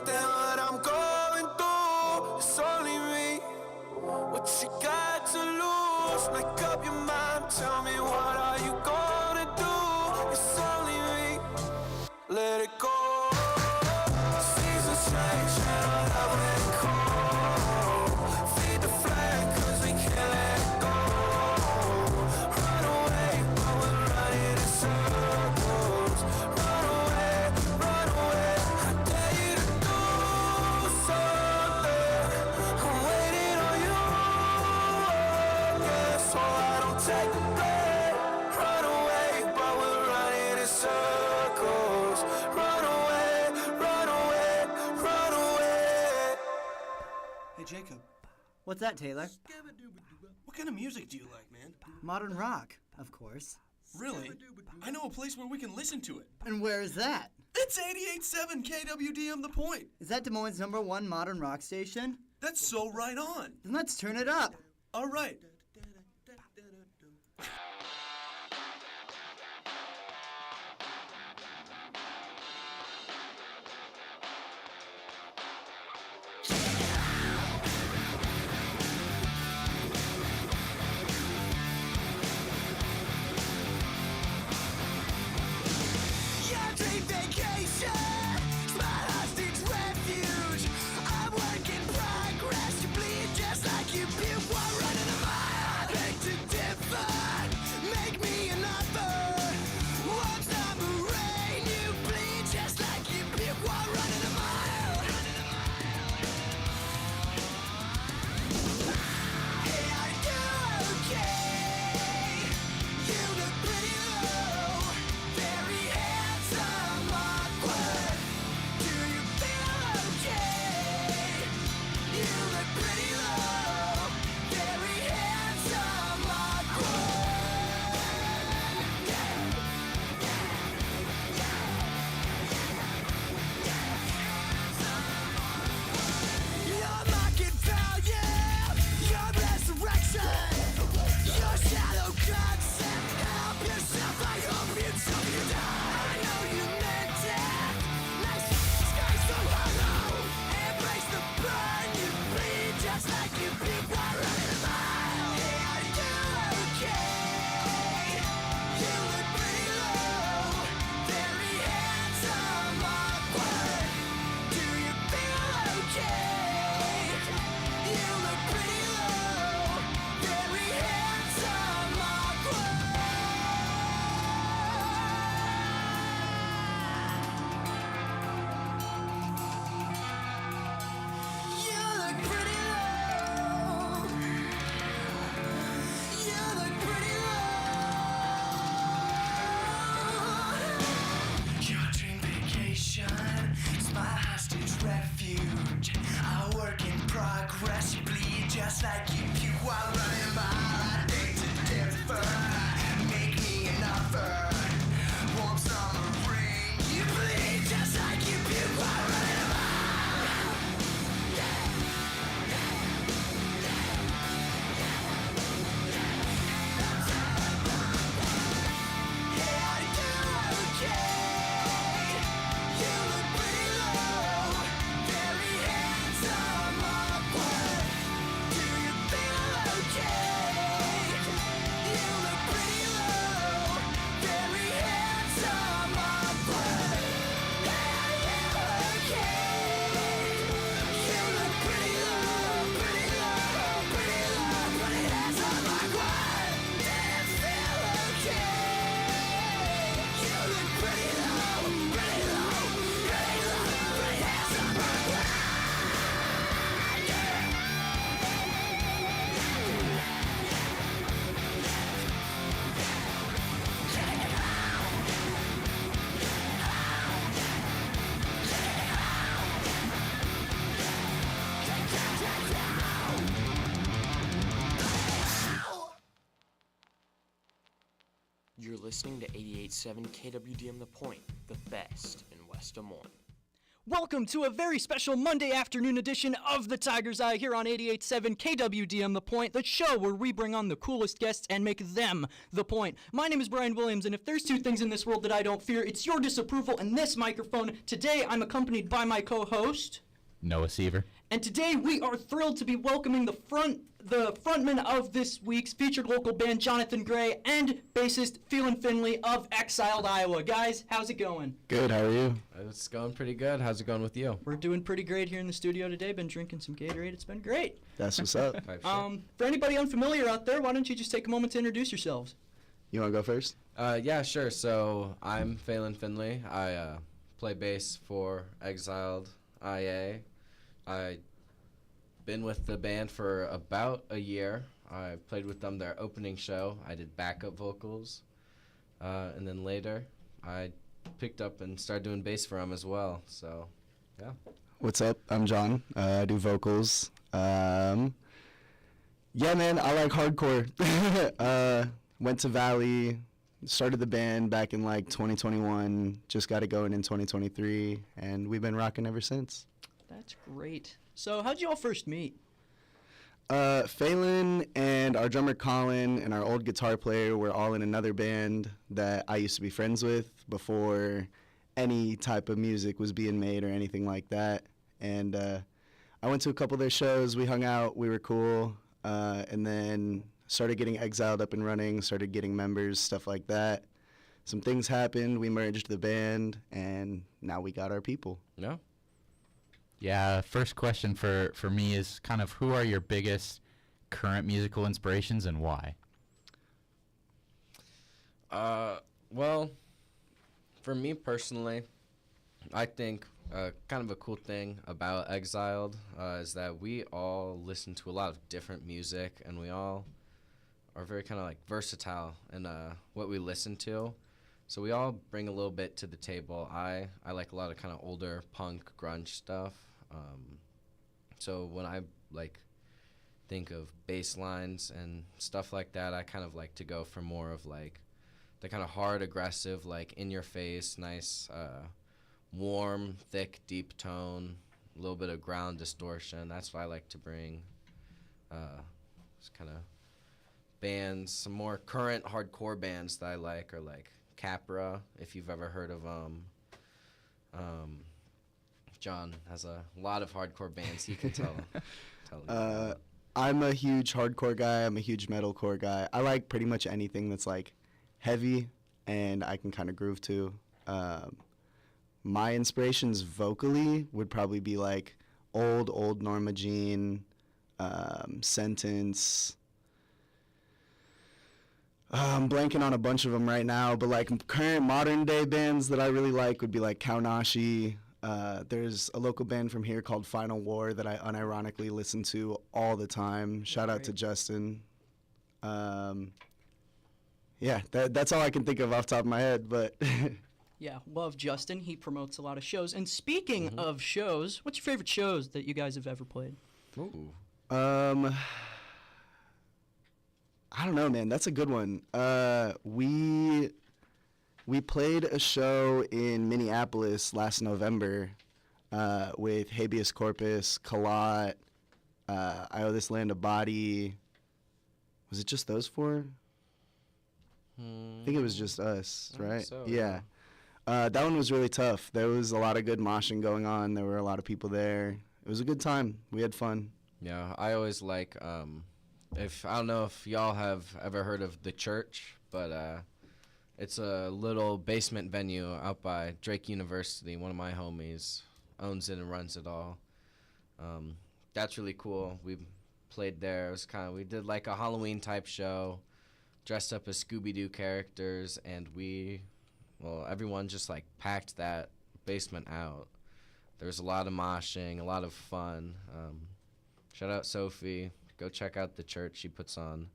understand what I'm going through. It's only me. What you got to lose? Make up your mind. Tell me what are you gonna do? It's only me. Let it go. Seasons change and I love it cold. Feed the flame 'cause we can't let it go. Run away, but we're running in circles. Run away, run away. I dare you to do something. I'm waiting on you, yeah, so I don't take the blame. Run away, but we're running in circles. Run away, run away, run away. Hey, Jacob. What's that, Taylor? What kind of music do you like, man? Modern rock, of course. Really? I know a place where we can listen to it. And where is that? It's 88.7 KWDM The Point. Is that Des Moines' #1 modern rock station? That's so right on. Then let's turn it up. All right. You're listening to 88.7 KWDM The Point, the best in West Des Moines. Welcome to a very special Monday afternoon edition of The Tiger's Eye here on 88.7 KWDM The Point, the show where we bring on the coolest guests and make them the point. My name is Brian Williams, and if there's two things in this world that I don't fear, it's your disapproval and this microphone. Today, I'm accompanied by my co-host, Noah Seaver. and today we are thrilled to be welcoming the frontman of this week's featured local band, Jonathan Gray, and bassist Phelan Finley of Exiled, Iowa. Guys, how's it going? Good, how are you? It's going pretty good. How's it going with you? We're doing pretty great here in the studio today. Been drinking some Gatorade. It's been great. That's what's up. For anybody unfamiliar out there, why don't you just take a moment to introduce yourselves? You want to go first? Yeah, sure. So I'm Phelan Finley. I play bass for Exiled IA. I've been with the band for about a year. I played with them their opening show. I did backup vocals. And then later, I picked up and started doing bass for them as well. So, yeah. What's up? I'm John. I do vocals. Yeah, man, I like hardcore. Went to Valley, started the band back in like 2021, just got it going in 2023, and we've been rocking ever since. That's great. So how'd you all first meet? Phelan and our drummer Colin and our old guitar player were all in another band that I used to be friends with before any type of music was being made or anything like that. And I went to a couple of their shows. We hung out. We were cool. And then started getting Exiled up and running, started getting members, stuff like that. Some things happened. We merged the band, and now we got our people. No? Yeah, first question for me is kind of who are your biggest current musical inspirations and why? Well, for me personally, I think kind of a cool thing about Exiled is that we all listen to a lot of different music, and we all are very kind of like versatile in what we listen to. So we all bring a little bit to the table. I like a lot of kind of older punk grunge stuff. So when I like think of bass lines and stuff like that, I kind of like to go for more of like the kind of hard, aggressive, like in your face, nice, warm, thick, deep tone, a little bit of ground distortion. That's what I like to bring. Just kind of bands, some more current hardcore bands that I like are like Capra, if you've ever heard of them. John has a lot of hardcore bands he can tell you about. I'm a huge hardcore guy. I'm a huge metalcore guy. I like pretty much anything that's like heavy and I can kind of groove to. My inspirations vocally would probably be like old Norma Jean, Sentence. I'm blanking on a bunch of them right now, but like current modern day bands that I really like would be like Kaunashi. There's a local band from here called Final War that I unironically listen to all the time. Shout out to Justin. Yeah, that's all I can think of off the top of my head, but... Yeah, love Justin. He promotes a lot of shows. And speaking of shows, what's your favorite shows that you guys have ever played? Ooh. I don't know, man. That's a good one. We played a show in Minneapolis last November with Habeas Corpus, Kalat, I Owe This Land a Body. Was it just those four? I think it was just us, right? So, yeah. That one was really tough. There was a lot of good moshing going on. There were a lot of people there. It was a good time. We had fun. Yeah, I always like, I don't know if y'all have ever heard of The Church, but it's a little basement venue out by Drake University. One of my homies owns it and runs it all. That's really cool. We played there. It was we did like a Halloween type show, dressed up as Scooby-Doo characters, and everyone just like packed that basement out. There was a lot of moshing, a lot of fun. Shout out Sophie. Go check out The Church. She puts on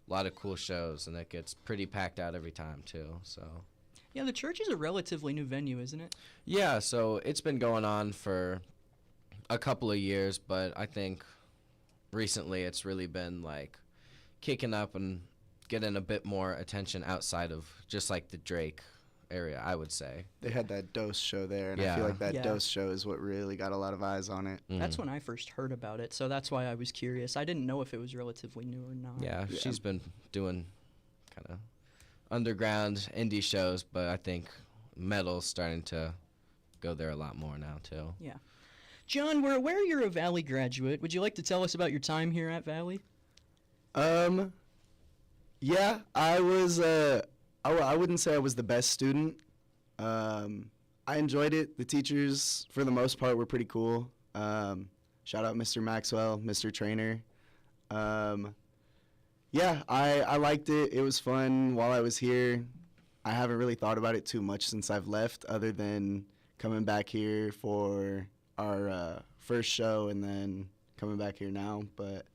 a lot of cool shows, and it gets pretty packed out every time, too. So, Yeah, the church is a relatively new venue, isn't it? yeah, so it's been going on for a couple of years, but I think recently it's really been, like, kicking up and getting a bit more attention outside of just, like, the Drake area, I would say. They had that Dose show there, and I Yeah. feel like that Yeah. Dose show is what really got a lot of eyes on it. That's when I first heard about it, so that's why I was curious. I didn't know if it was relatively new or not. Yeah, she's been doing kind of underground indie shows, but I think metal's starting to go there a lot more now too. Yeah. John, we're aware you're a Valley graduate. Would you like to tell us about your time here at Valley? Yeah, I was. I wouldn't say I was the best student. I enjoyed it. The teachers, for the most part, were pretty cool. Shout out Mr. Maxwell, Mr. Trainer. Yeah, I liked it. It was fun while I was here. I haven't really thought about it too much since I've left, other than coming back here for our first show and then coming back here now. But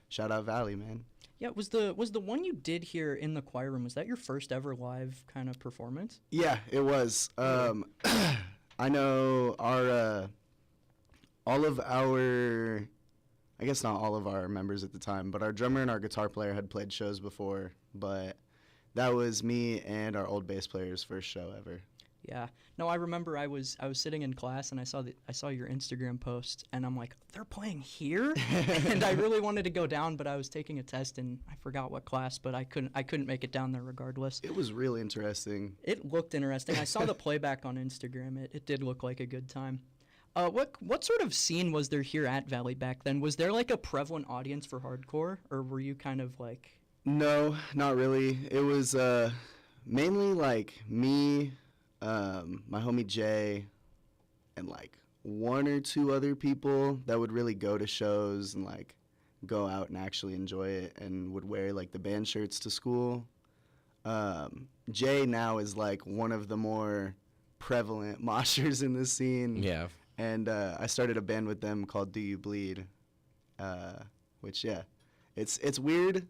shout out Valley, man. Yeah, was the one you did here in the choir room, was that your first ever live kind of performance? Yeah, it was. I know all of our, I guess not all of our members at the time, but our drummer and our guitar player had played shows before, but that was me and our old bass player's first show ever. Yeah. No, I remember I was sitting in class and I saw your Instagram post and I'm like, they're playing here? And I really wanted to go down, but I was taking a test and I forgot what class, but I couldn't make it down there regardless. It was really interesting. It looked interesting. I saw the playback on Instagram. It did look like a good time. What sort of scene was there here at Valley back then? Was there like a prevalent audience for hardcore, or were you kind of like? No, not really. It was mainly like me, my homie Jay, and like one or two other people that would really go to shows and like go out and actually enjoy it and would wear like the band shirts to school. Jay now is like one of the more prevalent moshers in the scene. Yeah. And I started a band with them called Do You Bleed, which, yeah, it's weird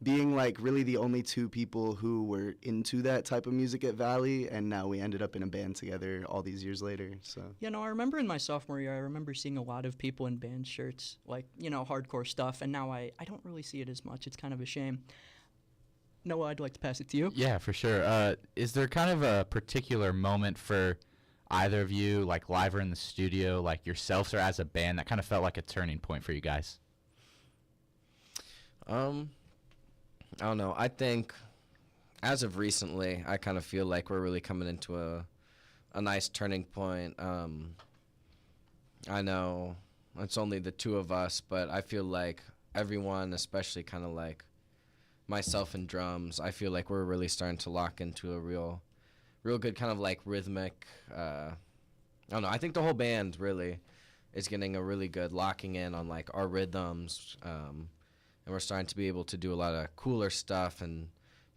being like really the only two people who were into that type of music at Valley, and now we ended up in a band together all these years later. So Yeah, no, I remember in my sophomore year, I remember seeing a lot of people in band shirts, like, hardcore stuff, and now I don't really see it as much. It's kind of a shame. Noah, I'd like to pass it to you. Yeah, for sure. Is there kind of a particular moment for either of you, like live or in the studio, like yourselves or as a band, that kind of felt like a turning point for you guys? I don't know. I think as of recently, I kind of feel like we're really coming into a nice turning point. I know it's only the two of us, but I feel like everyone, especially kind of like myself and drums, I feel like we're really starting to lock into a real good kind of like rhythmic, I don't know, I think the whole band really is getting a really good locking in on like our rhythms, and we're starting to be able to do a lot of cooler stuff and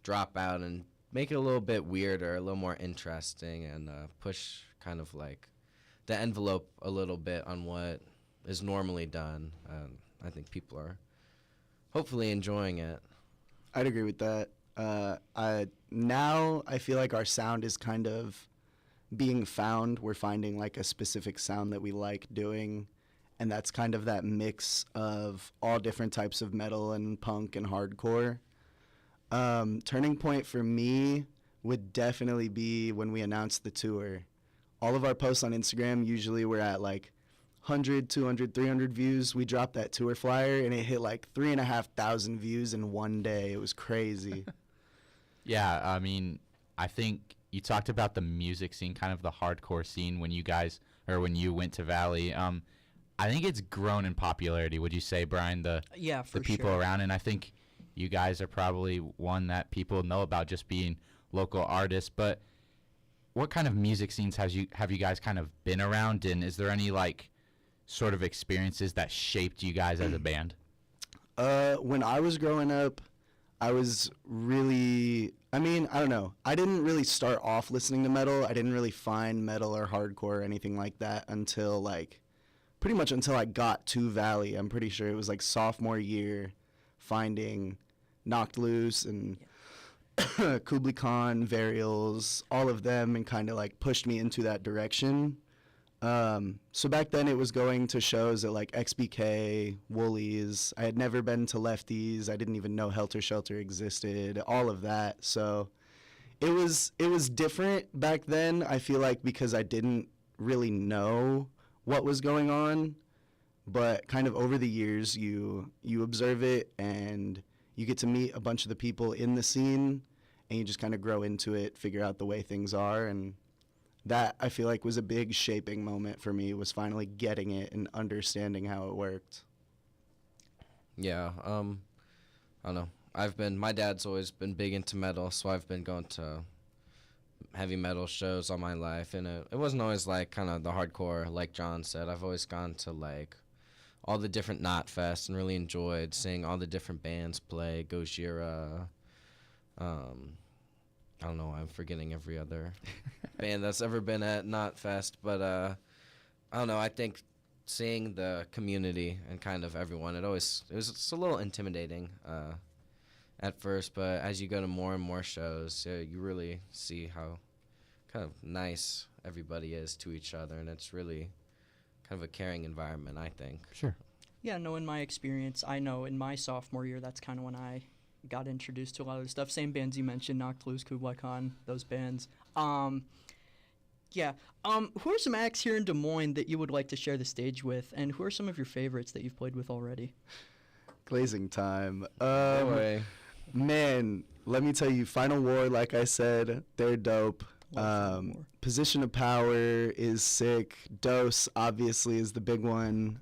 drop out and make it a little bit weirder, a little more interesting, and push kind of like the envelope a little bit on what is normally done. I think people are hopefully enjoying it. I'd agree with that. Now I feel like our sound is kind of being found. We're finding like a specific sound that we like doing, and that's kind of that mix of all different types of metal and punk and hardcore. Turning point for me would definitely be when we announced the tour. All of our posts on Instagram, usually we're at like 100, 200, 300 views. We dropped that tour flyer and it hit like 3,500 views in one day. It was crazy. Yeah, I mean, I think you talked about the music scene, kind of the hardcore scene when you went to Valley. I think it's grown in popularity. Would you say, Brian, the people sure. around? And I think you guys are probably one that people know about just being local artists. But what kind of music scenes have you guys kind of been around? And is there any like sort of experiences that shaped you guys as a band? When I was growing up, I was really, I don't know. I didn't really start off listening to metal. I didn't really find metal or hardcore or anything like that until pretty much until I got to Valley. I'm pretty sure it was like sophomore year, finding Knocked Loose and Kublai Khan, Varials, all of them, and kind of like pushed me into that direction. So back then it was going to shows at like XBK, Woolies. I had never been to Lefties. I didn't even know Helter Shelter existed, all of that. So it was different back then. I feel like because I didn't really know what was going on, but kind of over the years you observe it and you get to meet a bunch of the people in the scene, and you just kind of grow into it, figure out the way things are, and that I feel like was a big shaping moment for me, was finally getting it and understanding how it worked. Yeah, I don't know. My dad's always been big into metal, so I've been going to heavy metal shows all my life, and it wasn't always like kind of the hardcore, like John said. I've always gone to like all the different Knot Fests and really enjoyed seeing all the different bands play. Gojira, I don't know, I'm forgetting every other band that's ever been at Knot Fest, but I don't know, I think seeing the community and kind of everyone, it was a little intimidating at first, but as you go to more and more shows, you really see how kind of nice everybody is to each other, and it's really kind of a caring environment, I think. Sure. Yeah, no, in my experience, I know in my sophomore year, that's kind of when I got introduced to a lot of the stuff. Same bands you mentioned, Knocked Loose, Kublai Khan, those bands. Who are some acts here in Des Moines that you would like to share the stage with, and who are some of your favorites that you've played with already? Glazing time. Anyway, Man, let me tell you, Final War, like I said, they're dope. Love Final War. Position of Power is sick. Dose, obviously, is the big one.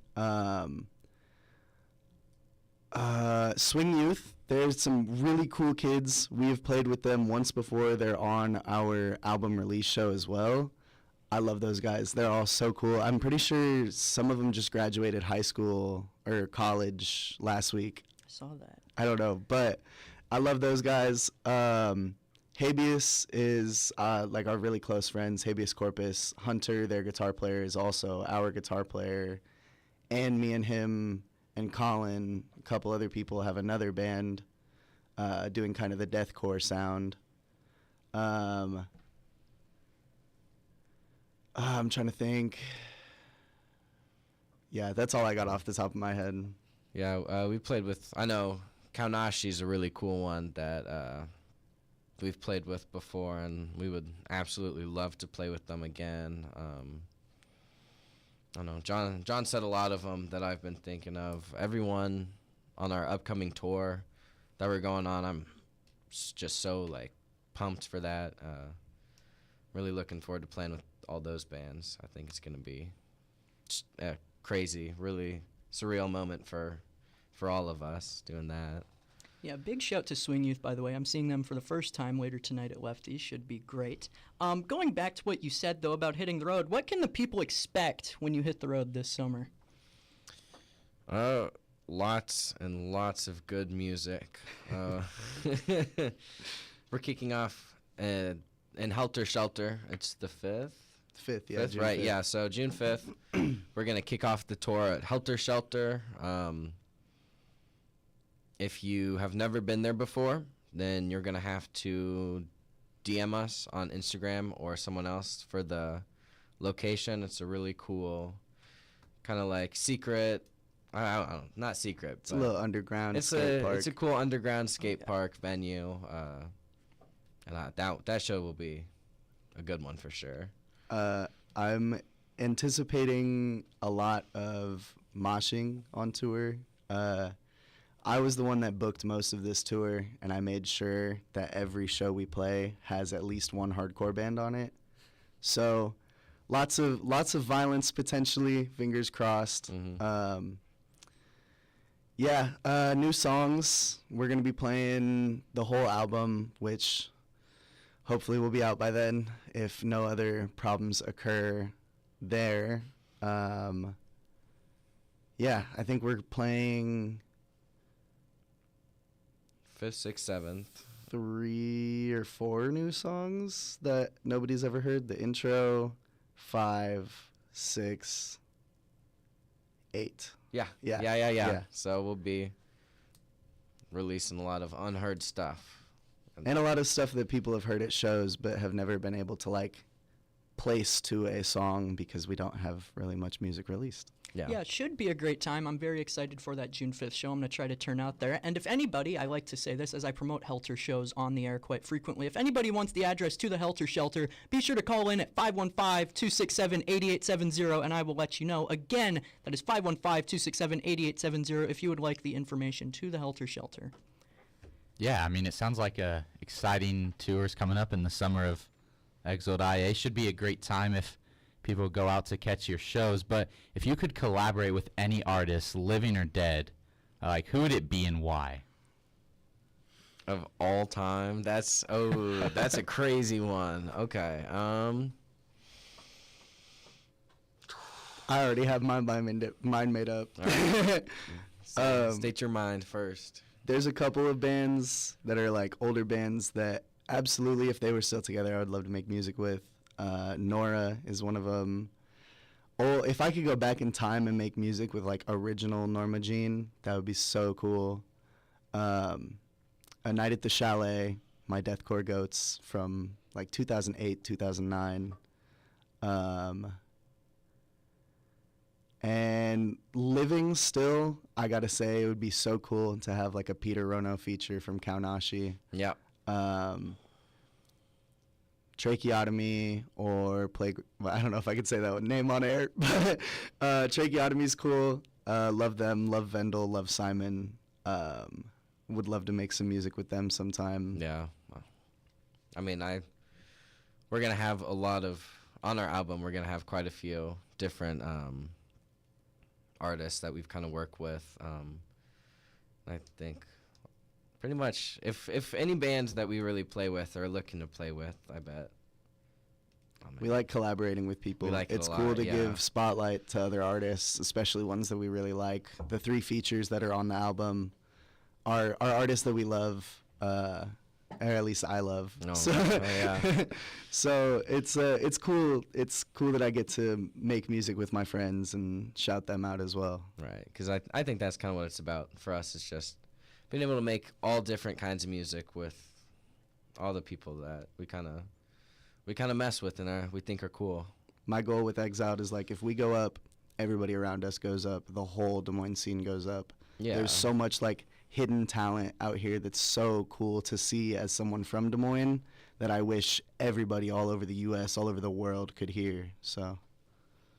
Swing Youth, there's some really cool kids. We have played with them once before. They're on our album release show as well. I love those guys. They're all so cool. I'm pretty sure some of them just graduated high school or college last week. I saw that. I don't know, but I love those guys. Habeas is like our really close friends. Habeas Corpus. Hunter, their guitar player, is also our guitar player. And me and him and Colin, a couple other people, have another band doing kind of the deathcore sound. I'm trying to think. Yeah, that's all I got off the top of my head. yeah, we played with, I know Kaunashi's a really cool one that we've played with before, and we would absolutely love to play with them again. I don't know, John said a lot of them that I've been thinking of. Everyone on our upcoming tour that we're going on, I'm just so like pumped for that. Really looking forward to playing with all those bands. I think it's going to be just a crazy, really surreal moment for all of us doing that. Yeah, big shout to Swing Youth, by the way. I'm seeing them for the first time later tonight at Lefty's. Should be great. Going back to what you said, though, about hitting the road, what can the people expect when you hit the road this summer? Lots and lots of good music. We're kicking off in Helter Shelter. It's the 5th? 5th, yeah. 5th, June right, 5th. yeah. So June 5th, we're going to kick off the tour at Helter Shelter. If you have never been there before, then you're going to have to DM us on Instagram or someone else for the location. It's a really cool, kind of like secret, I don't know, not secret. It's a little underground skate park. It's a cool underground skate park venue. And that show will be a good one for sure. I'm anticipating a lot of moshing on tour. I was the one that booked most of this tour, and I made sure that every show we play has at least one hardcore band on it. So lots of violence potentially, fingers crossed. Mm-hmm. New songs. We're going to be playing the whole album, which hopefully will be out by then if no other problems occur there. I think we're playing 5th, 6th, 7th. 3 or 4 new songs that nobody's ever heard. The intro, 5, 6, 8. Yeah. Yeah. So we'll be releasing a lot of unheard stuff. And a lot of stuff that people have heard at shows but have never been able to, like, place to a song because we don't have really much music released. Yeah, it should be a great time. I'm very excited for that June 5th show. I'm going to try to turn out there. And if anybody, I like to say this as I promote Helter shows on the air quite frequently, if anybody wants the address to the Helter Shelter, be sure to call in at 515-267-8870, and I will let you know. Again, that is 515-267-8870 if you would like the information to the Helter Shelter. Yeah, I mean, it sounds like exciting tours coming up in the summer of Exiled IA. Should be a great time if people go out to catch your shows. But if you could collaborate with any artist, living or dead, like who would it be and why? Of all time, that's a crazy one. Okay. I already have my mind made up. Right. State your mind first. There's a couple of bands that are like older bands that absolutely, if they were still together, I would love to make music with. Nora is one of them. Oh, if I could go back in time and make music with like original Norma Jean, that would be so cool. A Night at the Chalet, my deathcore goats from like 2008, 2009. And living still, I gotta say, it would be so cool to have like a Peter Rono feature from Kaunashi. Yep. Tracheotomy or well, I don't know if I could say that name on air, but Tracheotomy's cool. Love them, love Vendel, love Simon. Would love to make some music with them sometime. Yeah. I mean, we're going to have a lot of, on our album, we're going to have quite a few different artists that we've kind of worked with. I think pretty much, if any bands that we really play with are looking to play with, I bet. We like collaborating with people. We like it it's a lot, cool to yeah. give spotlight to other artists, especially ones that we really like. The 3 features that are on the album are artists that we love, or at least I love. No, So, yeah. so it's cool. It's cool that I get to make music with my friends and shout them out as well. Right, because I think that's kind of what it's about for us. It's just being able to make all different kinds of music with all the people that we kind of mess with and we think are cool. My goal with Exiled is like if we go up, everybody around us goes up. The whole Des Moines scene goes up. Yeah. There's so much like hidden talent out here that's so cool to see as someone from Des Moines that I wish everybody all over the U.S., all over the world could hear. So.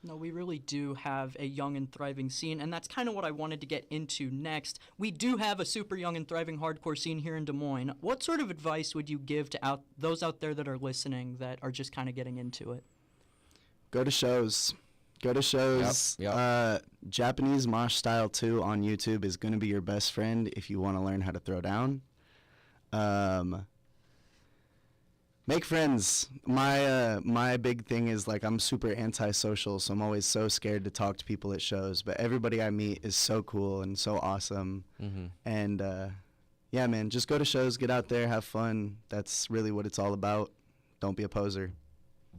No, we really do have a young and thriving scene, and that's kind of what I wanted to get into next. We do have a super young and thriving hardcore scene here in Des Moines. What sort of advice would you give to those out there that are listening that are just kind of getting into it? Go to shows. Go to shows. Yep. Japanese Mosh Style 2 on YouTube is going to be your best friend if you want to learn how to throw down. Make friends. My big thing is like I'm super antisocial, so I'm always so scared to talk to people at shows. But everybody I meet is so cool and so awesome. Mm-hmm. And yeah, man, just go to shows, get out there, have fun. That's really what it's all about. Don't be a poser.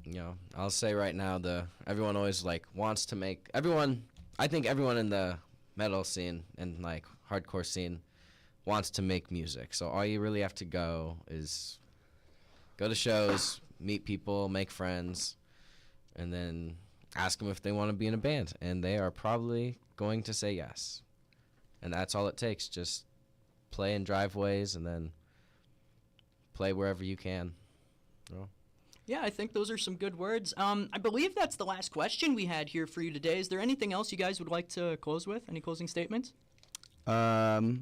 You know, I'll say right now, everyone always like wants to make I think everyone in the metal scene and like hardcore scene wants to make music. So all you really have to go is go to shows, meet people, make friends, and then ask them if they want to be in a band. And they are probably going to say yes. And that's all it takes. Just play in driveways and then play wherever you can. So. Yeah, I think those are some good words. I believe that's the last question we had here for you today. Is there anything else you guys would like to close with? Any closing statements? Go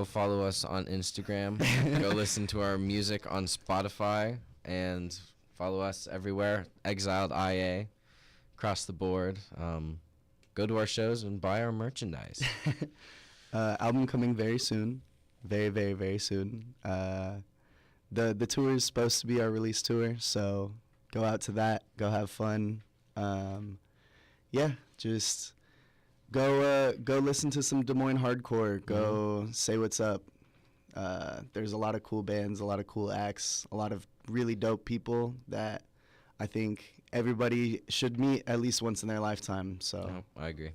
follow us on Instagram. Go listen to our music on Spotify. And follow us everywhere. Exiled IA. Across the board. Go to our shows and buy our merchandise. Album coming very soon. Very, very, very soon. The tour is supposed to be our release tour, so go out to that. Go have fun. Yeah, just go listen to some Des Moines hardcore. Go say what's up. There's a lot of cool bands, a lot of cool acts, a lot of really dope people that I think everybody should meet at least once in their lifetime. So I agree.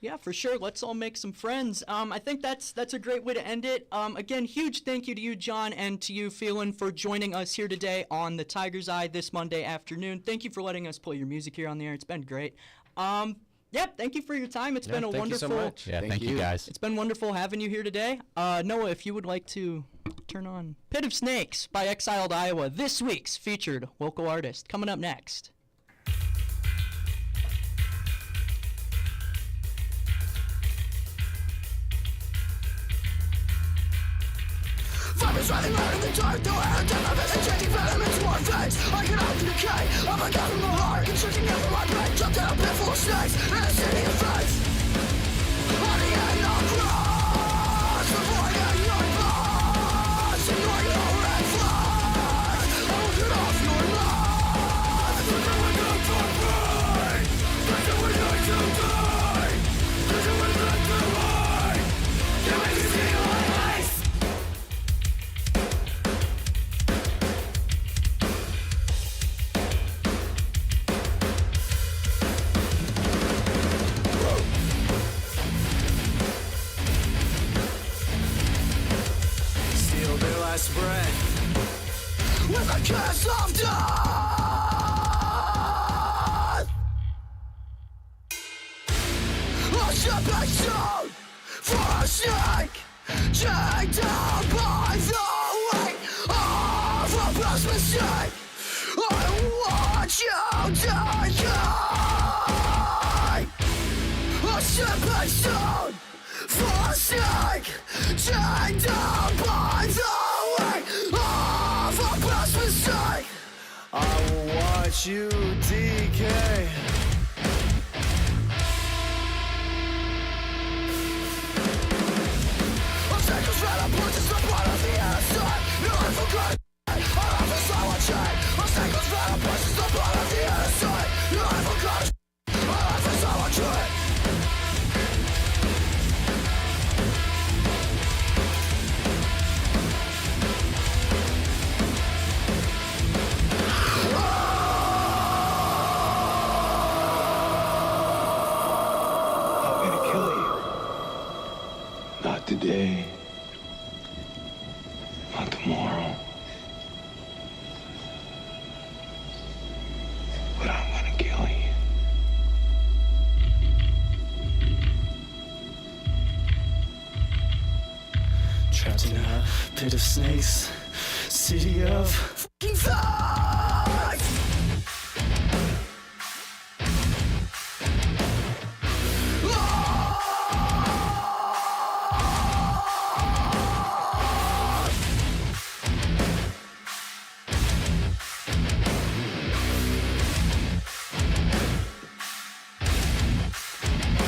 Yeah, for sure. Let's all make some friends. I think that's a great way to end it. Again, huge thank you to you, John, and to you, Phelan, for joining us here today on the Tiger's Eye this Monday afternoon. Thank you for letting us play your music here on the air. It's been great. Yeah, thank you for your time. It's been a thank wonderful. you so much. Yeah, thank you guys. It's been wonderful having you here today. Noah, if you would like to turn on Pit of Snakes by Exiled, Iowa, this week's featured local artist, coming up next. Fires rising out in the dark, though I heard television changing venom into more things. I can open the decay, I'm a gun from my heart, constricting out from my brain, trapped in a pit full of snakes, in a city of face. On the end of cross, before I get your boss, ignore your red flag. I will get off your life. There's no way to fight. There's no way to die. There's no way to hide. You make me see my eyes. Last breath with a kiss of death. A shipping suit for a snake, dragged down by the weight of a past mistake. I want you to die. A shipping suit for a snake, dragged down by the weight of a past mistake. I will watch you decay. Obstacles right up, punches the blood of the inside. No, I forgot. I love is all I chain. Obstacles right up, punches the blood of the inside. No, I forgot. My life is all I chain. Not today, not tomorrow, but I'm gonna kill you. Trapped in a pit of snakes, city of fucking thugs.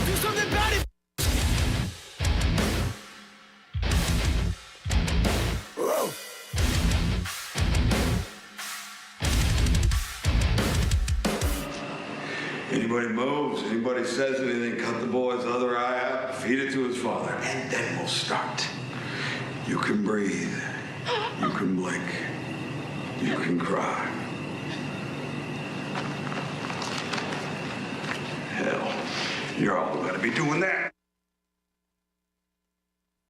Do something about it. Anybody moves, anybody says anything, cut the boy's other eye out, feed it to his father, and then we'll start. You can breathe, you can blink, you can cry. Hell, you're all gonna be doing that.